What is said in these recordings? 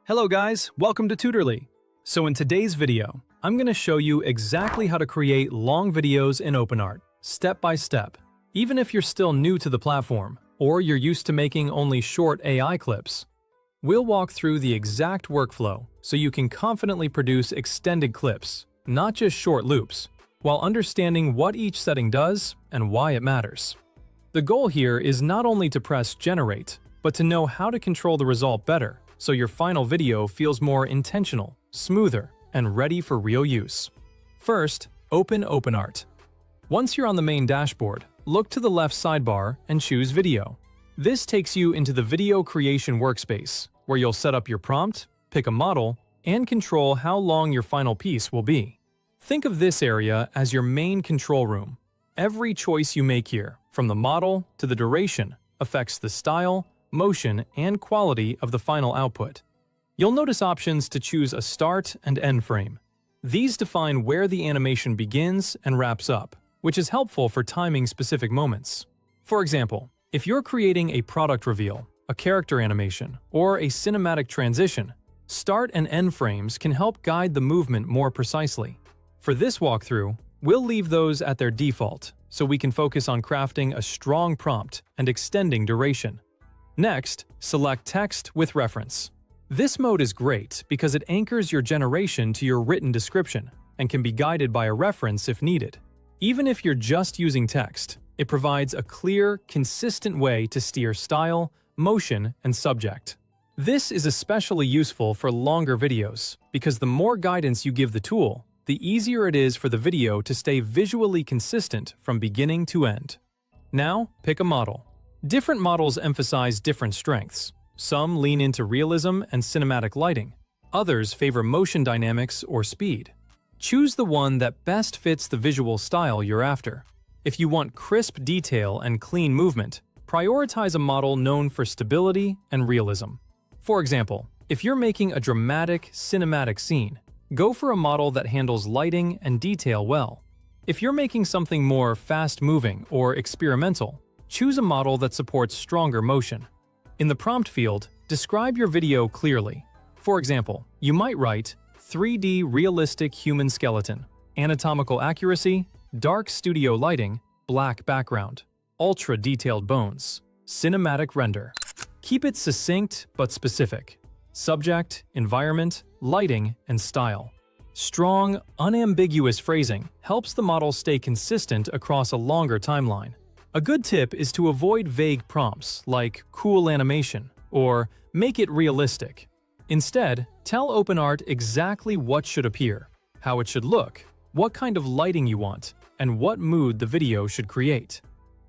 Hello guys, welcome to Tutorly. So in today's video, I'm going to show you exactly how to create long videos in Openart, step by step. Even if you're still new to the platform, or you're used to making only short AI clips, we'll walk through the exact workflow so you can confidently produce extended clips, not just short loops, while understanding what each setting does and why it matters. The goal here is not only to press generate, but to know how to control the result better, so your final video feels more intentional, smoother, and ready for real use. First, open Openart. Once you're on the main dashboard, look to the left sidebar and choose Video. This takes you into the video creation workspace, where you'll set up your prompt, pick a model, and control how long your final piece will be. Think of this area as your main control room. Every choice you make here, from the model to the duration, affects the style, motion, and quality of the final output. You'll notice options to choose a start and end frame. These define where the animation begins and wraps up, which is helpful for timing specific moments. For example, if you're creating a product reveal, a character animation, or a cinematic transition, start and end frames can help guide the movement more precisely. For this walkthrough, we'll leave those at their default, so we can focus on crafting a strong prompt and extending duration. Next, select Text with Reference. This mode is great because it anchors your generation to your written description and can be guided by a reference if needed. Even if you're just using text, it provides a clear, consistent way to steer style, motion, and subject. This is especially useful for longer videos because the more guidance you give the tool, the easier it is for the video to stay visually consistent from beginning to end. Now, pick a model. Different models emphasize different strengths. Some lean into realism and cinematic lighting. Others favor motion dynamics or speed. Choose the one that best fits the visual style you're after. If you want crisp detail and clean movement, prioritize a model known for stability and realism. For example, if you're making a dramatic, cinematic scene, go for a model that handles lighting and detail well. If you're making something more fast-moving or experimental, choose a model that supports stronger motion. In the prompt field, describe your video clearly. For example, you might write 3D realistic human skeleton, anatomical accuracy, dark studio lighting, black background, ultra-detailed bones, cinematic render. Keep it succinct but specific. Subject, environment, lighting, and style. Strong, unambiguous phrasing helps the model stay consistent across a longer timeline. A good tip is to avoid vague prompts like cool animation or make it realistic. Instead, tell Openart exactly what should appear, how it should look, what kind of lighting you want, and what mood the video should create.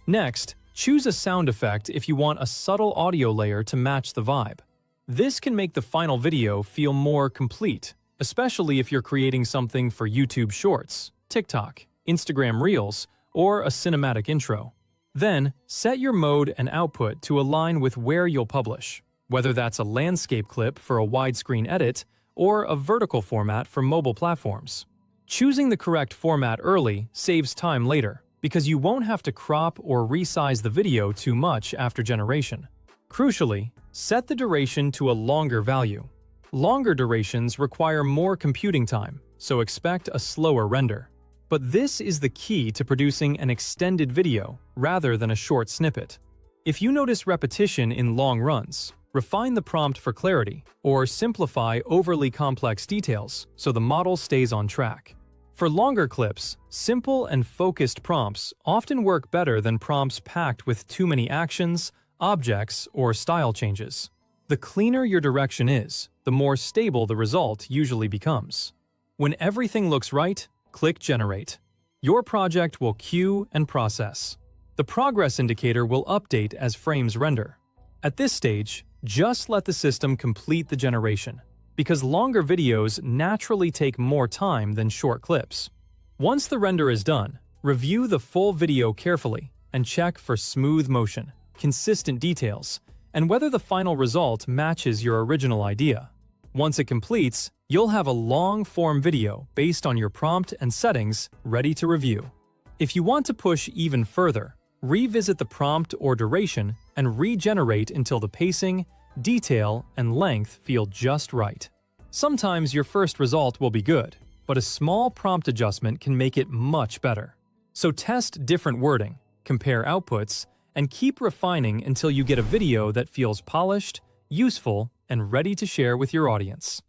Next, choose a sound effect if you want a subtle audio layer to match the vibe. This can make the final video feel more complete, especially if you're creating something for YouTube Shorts, TikTok, Instagram Reels, or a cinematic intro. Then, set your mode and output to align with where you'll publish, whether that's a landscape clip for a widescreen edit or a vertical format for mobile platforms. Choosing the correct format early saves time later, because you won't have to crop or resize the video too much after generation. Crucially, set the duration to a longer value. Longer durations require more computing time, so expect a slower render. But this is the key to producing an extended video rather than a short snippet. If you notice repetition in long runs, refine the prompt for clarity or simplify overly complex details so the model stays on track. For longer clips, simple and focused prompts often work better than prompts packed with too many actions, objects, or style changes. The cleaner your direction is, the more stable the result usually becomes. When everything looks right, click Generate. Your project will queue and process. The progress indicator will update as frames render. At this stage, just let the system complete the generation, because longer videos naturally take more time than short clips. Once the render is done, review the full video carefully and check for smooth motion, consistent details, and whether the final result matches your original idea. Once it completes, you'll have a long-form video based on your prompt and settings ready to review. If you want to push even further, revisit the prompt or duration and regenerate until the pacing, detail, and length feel just right. Sometimes your first result will be good, but a small prompt adjustment can make it much better. So test different wording, compare outputs, and keep refining until you get a video that feels polished, useful, and ready to share with your audience.